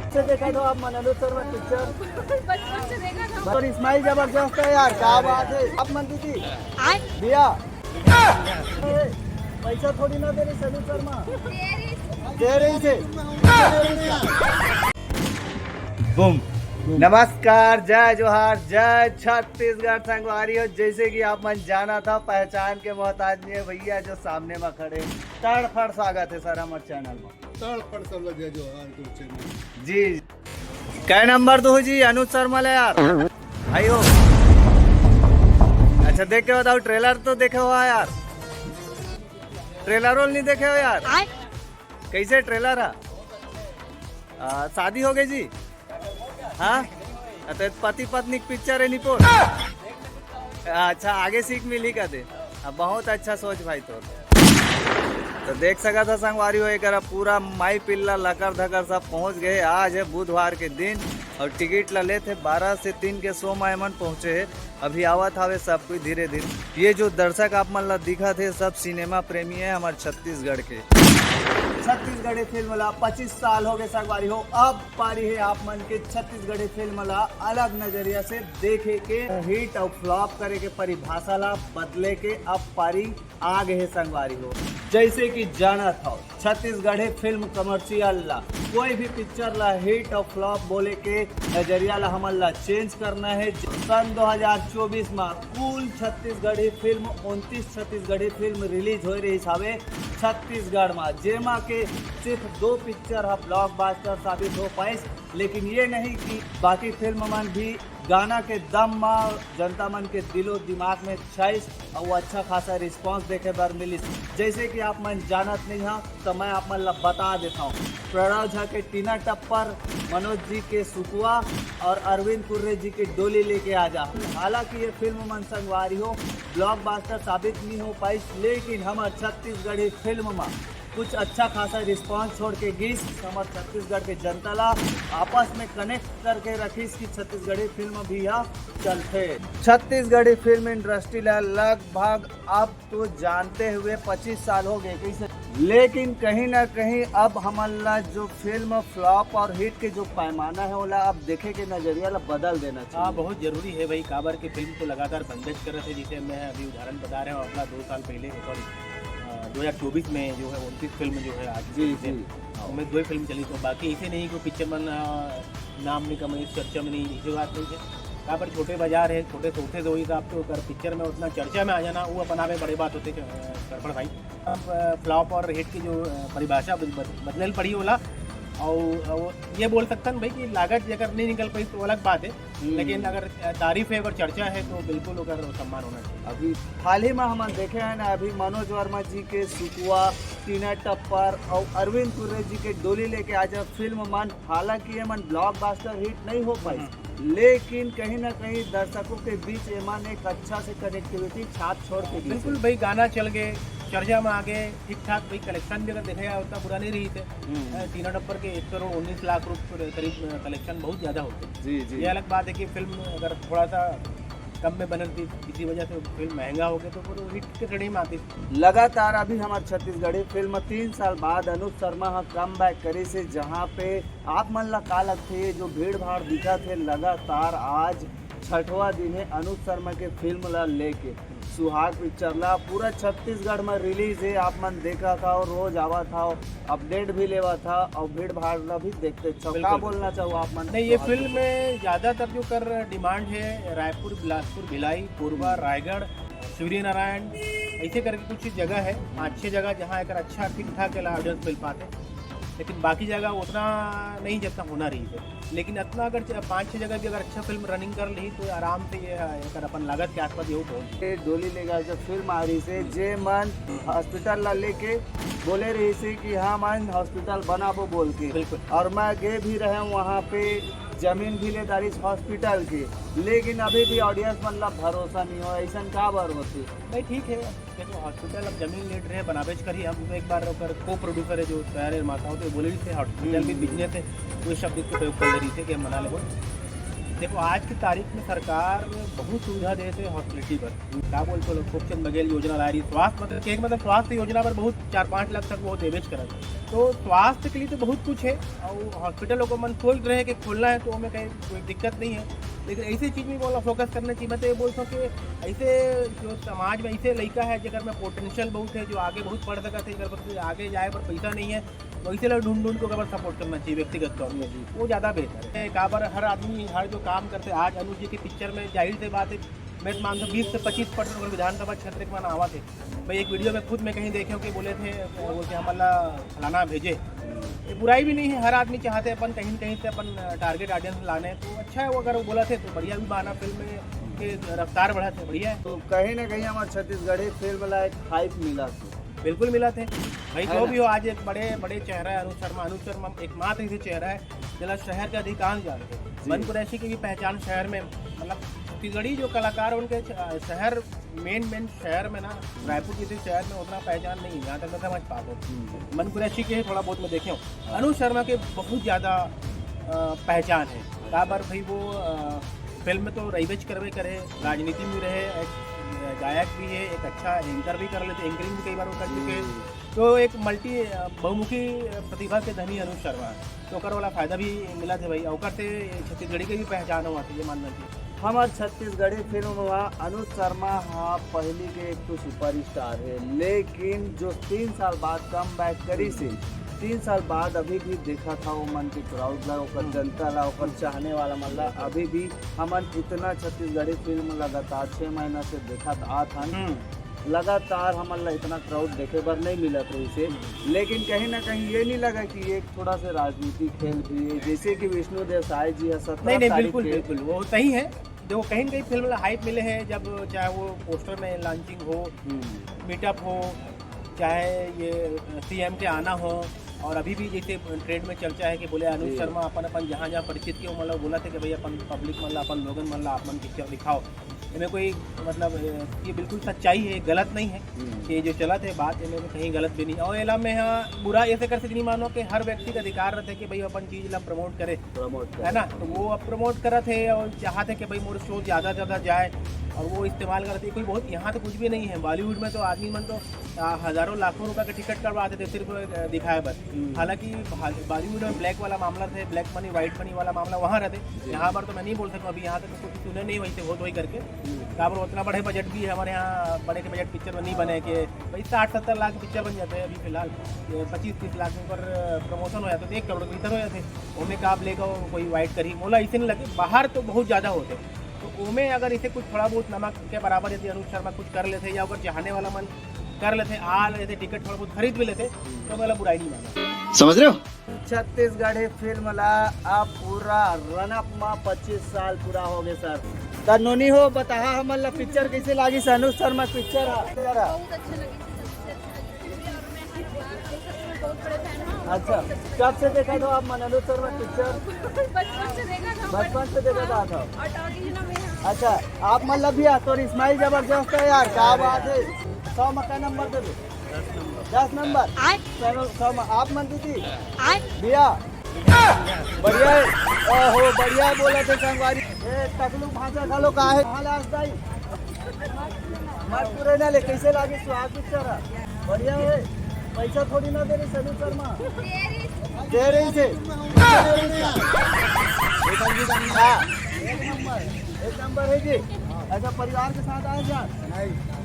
से देखा था आप मनोज शर्मा पिक्चर? बचपन से देखा था। और इस्माइल जबरदस्त है यार, क्या बात है। आप मनती थी दिया पैसा थोड़ी ना दे रही सनी शर्मा, दे रही से। बूम। नमस्कार, जय जोहार, जय छत्तीसगढ़ संगवारी हो। जैसे कि आप मन जाना था, पहचान के मोहताज नहीं है भैया जो सामने में खड़े। तड़फड़ स्वागत है सर हमारे चैनल में। तड़फड़ सब लगे जो चैनल जी। कै नंबर दो जी अनुज शर्मा ले यार भाई हो। अच्छा देख के बताओ, ट्रेलर तो देखे हो यार? ट्रेलर रोल नहीं देखे हो यार? कैसे ट्रेलर है? शादी हो गई जी? हाँ तो पति पत्नी की पिक्चर है निपोर। अच्छा आगे सीख मिली का दे। बहुत अच्छा सोच भाई तो देख सका था संगवारी हो एक पूरा माई पिल्ला लकर धकर सब पहुंच गए। आज है बुधवार के दिन और टिकट ला ले थे 12 से 3 के शो में मन पहुंचे है। अभी आवत हवे सब कोई धीरे धीरे। ये जो दर्शक आप मन ला दिखा थे सब सिनेमा प्रेमी है हमारे छत्तीसगढ़ के। छत्तीसगढ़ी फिल्म ला 25 साल हो गए संगवारी हो। अब पारी है आप मन के छत्तीसगढ़ी फिल्म ला अलग नजरिया से देखे के, हिट और फ्लॉप करे के परिभाषा ला बदले के अब पारी आगे है संगवारी हो। जैसे कि जाना था छत्तीसगढ़ी फिल्म कमर्शियल ला कोई भी पिक्चर ला हिट और फ्लॉप बोले के नजरिया ला हमन ला चेंज करना है। सन 2024 में कुल Chhattisgarhi film 29 Chhattisgarhi film release हो रही है छत्तीसगढ़ में, जेमा के सिर्फ 2 पिक्चर है ब्लॉकबस्टर साबित हो पाए। लेकिन ये नहीं कि बाकी फिल्म मन भी गाना के दम में जनता मन के दिलो दिमाग में छाइस और वो अच्छा खासा रिस्पांस देखे बार मिली। जैसे कि आप मन जानत नहीं है तो मैं आप मन ला बता देता हूँ। प्रणव झा के टीना टप्पर, मनोज जी के सुकुआ और अरविंद कुर्रे जी के डोली लेके आ जा। हालांकि ये फिल्म मन संगवारी हो ब्लॉकबस्टर साबित नहीं हो पाई, लेकिन हमारे छत्तीसगढ़ी फिल्म में कुछ अच्छा खासा रिस्पांस छोड़ के गीस हमारे छत्तीसगढ़ के जनता ला आपस में कनेक्ट करके रखीस की छत्तीसगढ़ी फिल्म भी यहाँ चलते। छत्तीसगढ़ी फिल्म इंडस्ट्री ला लगभग अब तो जानते हुए 25 साल हो गए कैसे, लेकिन कहीं ना कहीं अब हमारा जो फिल्म फ्लॉप और हिट के जो पैमाना है वो अब देखे के नजरिया ला बदल देना चाहिए। हाँ बहुत जरूरी है भाई। काबर की फिल्म को लगातार बंदेज कर रहे थे, जिसे मैं अभी उदाहरण बता रहे हूँ अपना 2 साल पहले 2024 में जो है 29 फिल्म जो है आज जी उनमें 2 फिल्म चली। तो बाकी ऐसे नहीं कोई पिक्चर में नाम नहीं कमाई, चर्चा में नहीं, ऐसी बात नहीं है। कहाँ पर छोटे बाजार है, छोटे से उठे तो वही आप तो कर पिक्चर में उतना चर्चा में आ जाना वो अपना में बड़ी बात होती है गड़बड़ भाई। अब फ्लॉप और हिट की जो परिभाषा बदले पड़ी होला और ये बोल सकता हूँ भाई कि लागत अगर नहीं निकल पाई तो अलग बात है, लेकिन अगर तारीफ है अगर चर्चा है तो बिल्कुल अगर सम्मान होना चाहिए। अभी हाल ही में हम देखे हैं ना, अभी मनोज वर्मा जी के सुकुआ, टीना टप्पर और अरविंद कुर्रे जी के डोली लेके आज फिल्म मन, हालांकि ये मन ब्लॉकबस्टर हिट नहीं हो पाई, लेकिन कहीं ना कहीं दर्शकों के बीच ये मन एक अच्छा से कनेक्टिविटी छाप छोड़ के गई। बिल्कुल भाई, गाना चल गए, चर्चा में आ गए, ठीक ठाक भाई। कलेक्शन भी अगर देखा जाए उतना बुरा नहीं रही थे। टीना टप्पर के 1 करोड़ 19 लाख रुपये करीब कलेक्शन बहुत ज़्यादा होते। जी ये अलग बात है कि फिल्म अगर थोड़ा सा कम में बनती इसी वजह से फिल्म महंगा हो गया तो वो हिट के श्रेणी में आती। लगातार अभी हमारे छत्तीसगढ़ी फिल्म 3 साल बाद अनुज शर्मा कम बैक करी से, जहाँ पे आप मन ला का लगते जो भीड़ भाड़ दिखा थे लगातार आज 6वां दिन है अनुज शर्मा के फिल्म ला लेके। सुहाग पिक्चर ला पूरा छत्तीसगढ़ में रिलीज है, आप मन देखा था और रोज आवा था, अपडेट भी लेवा था और भीड़ भाड़ ला भी देखते। क्या बोलना चाहो आप मन? नहीं, ये फिल्म में ज़्यादातर जो कर डिमांड है रायपुर, बिलासपुर, भिलाई, कोरबा, रायगढ़, सूर्य नारायण, ऐसे करके कुछ जगह है 5-6 जगह जहाँ एक अच्छा ठीक ठाक ऑडियंस मिल पाते। लेकिन बाकी जगह उतना नहीं जितना होना रही है। लेकिन इतना अगर 5-6 जगह भी अगर अच्छा फिल्म रनिंग कर ली तो आराम से ये अगर अपन लागत के आसपास ये पहुँच। डोली लेगा जब फिल्म आ रही से जे मन हॉस्पिटल ला लेके बोले रही से कि हाँ मन हॉस्पिटल बनाबो बोल के, बिल्कुल। और मैं गए भी रहे हूँ वहाँ पे, जमीन भी ले दारी हॉस्पिटल की, लेकिन अभी भी ऑडियंस मतलब भरोसा नहीं हो। ऐसा का बार होती नहीं, ठीक है देखो हॉस्पिटल अब जमीन लेट रहे बनाबेज करी। हम एक बार को प्रोड्यूसर है जो तैयार निर्माता हो तो बोले रही थे हॉस्पिटल भी बिजनेस है, वो शब्द को प्रयोग कर रही थे कि हम बना ले। देखो आज की तारीख में सरकार बहुत सुविधा देते हैं हॉस्पिटलिटी पर। क्या बोलते लोग खूबचंद बघेल योजना ला रही स्वास्थ्य मतलब स्वास्थ्य योजना पर बहुत 4-5 लाख तक वो निवेश कर तो स्वास्थ्य के लिए तो बहुत कुछ है और हॉस्पिटलों को मन सोच रहे हैं कि खोलना है तो हमें कहीं कोई दिक्कत नहीं है, लेकिन ऐसी चीज़ में बोला फोकस करना चाहिए। मैं तो ये बोलता हूँ कि ऐसे जो समाज में ऐसे लड़का है जगह में पोटेंशियल बहुत है जो आगे बहुत पढ़ सका थे, अगर आगे जाए पर पैसा नहीं है तो इसे लोग ढूंढ को अगर सपोर्ट करना चाहिए व्यक्तिगत तौर पर, वो ज़्यादा बेहतर है। कहा पर हर आदमी हर जो काम करते आज अनुज जी की पिक्चर में जाहिर से बात है मैं मानता हूँ 20 से 25% अगर विधानसभा क्षेत्र के माना आवा थे। भाई एक वीडियो में खुद मैं कहीं देखे हो कि बोले हमारा फलाना भेजे, ये बुराई भी नहीं है, हर आदमी चाहते अपन कहीं कहीं से अपन टारगेट ऑडियंस लाने, तो अच्छा है वो अगर वो बोला थे तो बढ़िया भी माना फिल्म में कि रफ्तार बढ़ा थे, बढ़िया है। तो कहीं ना कहीं हमारे छत्तीसगढ़ी फिल्म वाला एक हाइप मिला था, बिल्कुल मिला थे भाई। जो भी हो आज एक बड़े चेहरा है अनुज शर्मा एकमात्र ऐसे चेहरा है जिला शहर के अधिकांश जानते हैं। मन कुरैशी की भी पहचान शहर में मतलब छत्तीसगढ़ी जो कलाकार उनके शहर मेन शहर में ना रायपुर जैसे शहर में उतना पहचान नहीं है, जहाँ तक मैं समझ पाता हूँ। मन कुरैशी के थोड़ा बहुत मैं देखे हूँ, अनुज शर्मा के बहुत ज़्यादा पहचान है। कहा बार भाई वो फिल्म में तो रईवेज करवे करे, राजनीति में रहे, गायक भी है, एक अच्छा एंकर भी कर लेते, एंकरिंग भी कई बार वो कर चुके हैं, तो एक बहुमुखी प्रतिभा के धनी अनुज शर्मा तो ओकर वाला फायदा भी मिला थे भाई। ओकर से छत्तीसगढ़ी के भी पहचान हुआ थी, ये मानना चाहिए। हमारे छत्तीसगढ़ी फिल्म में अनुज शर्मा हाँ पहली के एक तो सुपर स्टार है, लेकिन जो 3 साल बाद कम बैक करी से 3 साल बाद अभी भी देखा था वो मन के क्राउड ला ओकर जनता ला ओकर चाहने वाला मन ला अभी भी हमन इतना छत्तीसगढ़ी फिल्म लगातार 6 महीना से देखा था लगातार हमारा इतना क्राउड देखे बर नहीं मिला था इसे, लेकिन कहीं ना कहीं ये नहीं लगा कि एक थोड़ा सा राजनीतिक खेल भी है, जैसे कि विष्णु देव साय जी है 17 नहीं बिल्कुल वो सही है। देखो कहीं न कहीं फिल्म हाइप मिले हैं, जब चाहे वो पोस्टर में लॉन्चिंग हो, मीटअप हो, चाहे ये सीएम के आना हो, और अभी भी जैसे ट्रेंड में चर्चा है कि बोले अनुज शर्मा अपन जहाँ परिचित क्यों मतलब बोला थे कि भाई अपन पब्लिक मतलब अपन लोगन मतलब अपन पिक्चर दिखाओ, इनमें कोई मतलब ये बिल्कुल सच्चाई है, गलत नहीं है कि जो चला थे बात इनमें कहीं गलत भी नहीं। और एला में यहाँ बुरा ऐसे कर सकते नहीं मानो कि हर व्यक्ति का अधिकार रहता है कि भाई अपन चीज़ ला प्रमोट करे है ना, तो वो अब प्रमोट कर रहे थे और चाहते कि भाई मोर शो ज़्यादा से ज़्यादा जाए और वो इस्तेमाल करते थे। कोई बहुत यहाँ तो कुछ भी नहीं है, बॉलीवुड में तो आदमी मन तो हज़ारों लाखों रुपए का टिकट करवाते थे सिर्फ दिखाए बस। हालांकि बॉलीवुड में ब्लैक वाला मामला थे, ब्लैक मनी वाइट मनी वाला मामला वहाँ रहते, यहाँ पर तो मैं नहीं बोल सकता अभी यहाँ तक तो कुछ सुने नहीं वैसे बहुत वही करके। यहाँ पर उतना बड़े बजट भी है हमारे यहाँ, बड़े के बजट पिक्चर में नहीं बने कि भाई 60-70 लाख पिक्चर बन जाते हैं अभी फिलहाल, 25-30 लाख में पर प्रमोशन हो जाता है, 1 करोड़ के भीतर हो जाते, उन्हें का आप लेगा कोई वाइट करी मोला इसे नहीं लगे, बाहर तो बहुत ज़्यादा होते। तो उनमें अगर इसे कुछ थोड़ा बहुत नमक के बराबर यदि अनुज शर्मा कुछ कर लेते या अगर चाहने वाला मन कर लेते आ लेते टिकट थोड़ा बहुत खरीद भी लेते तो मतलब बुराई नहीं माना। समझ रहे हो। छत्तीसगढ़ी फिल्म ला अब पूरा रनअप में 25 साल पूरा हो गए सर। कानूनी हो बता हमला पिक्चर कैसे लागी से अनुज शर्मा पिक्चर बहुत अच्छा लगी और मैं हर बार अनुज शर्मा बहुत बड़े फैन हूं। अच्छा कब से देखा था आप अनुज शर्मा पिक्चर? बचपन से देखा था, बचपन से देखा था और टॉकीज में अच्छा आप मतलब भी तो इस्माइल जबरदस्त है यार, क्या बात है। 100 मका नंबर दे दो, 10 नंबर आप मन दीदी भैया बढ़िया है। ओहो बढ़िया बोला थे संगवारी तकलू भाषा खा लो का है मत पूरे ना ले कैसे लागे स्वाद पिक्चर बढ़िया है। पैसा थोड़ी ना दे रही सनु शर्मा दे रही से एक नंबर है जी। अच्छा परिवार के साथ आए क्या?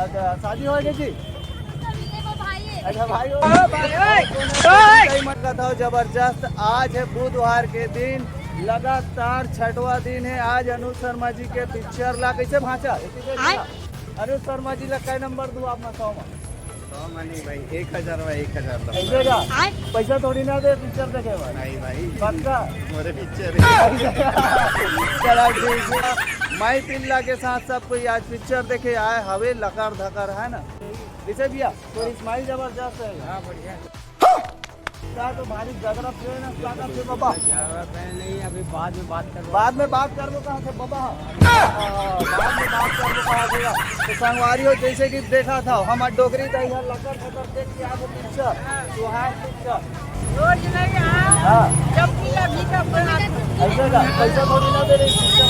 अच्छा शादी हो गई जी? अच्छा भाई मत बताओ जबरदस्त। आज है बुधवार के दिन, लगातार 6वां दिन है। आज अनुज शर्मा जी के पिक्चर ला कैसे भाषा अनुज शर्मा जी ला कई नंबर दूँ आप बताओ? 100 मनी भाई 1000 भाई 1000 कैसे का पैसा थोड़ी ना दे पिक्चर देखे नहीं भाई पक्का मोरे पिक्चर चला ठीक है। माई पिल्ला के साथ सब कोई आज पिक्चर देखे आए हवे लकार धकर है ना जैसे भैया तो इस्माइल जबरदस्त है। हाँ बढ़िया क्या तो भारी झगड़ा ट्रेन है बाबा नहीं अभी बाद में बात कर कर लो कहाँ से बाबा बाद में बात कर लो कहाँ से। तो संगवारी हो जैसे कि देखा था हमारे डोगरी का इधर लकर धकर देख के आगे पिक्चर सुहाग पिक्चर रोज नहीं हाँ जब भी अभी का ऐसे का पैसा थोड़ी ना दे रही पिक्चर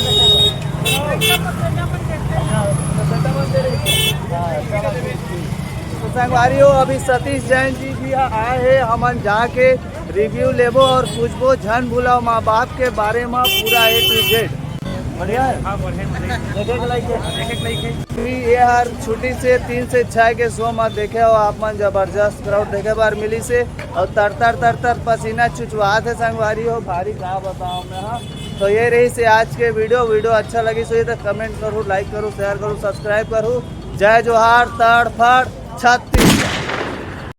तो संगवारी हो अभी सतीश जैन जी भी आए हैं, हमन जाके रिव्यू लेबो और पूछबो झन भूलाओ माँ बाप के बारे में पूरा A to Z। बढ़िया है। देखे के लायक है। ये हर छुट्टी से 3 से 6 के शो में देखे हो आप मन, जबरदस्त क्राउड देखे बार मिली से और तर पसीना चुचवात है संगवारी हो, भारी कहा बताऊँ मैं। हाँ तो ये रही से आज के वीडियो अच्छा लगी सो तो कमेंट करूँ, लाइक करूँ, शेयर करूँ, सब्सक्राइब करूँ। जय जोहार, तड़ फड़ छत्तीस।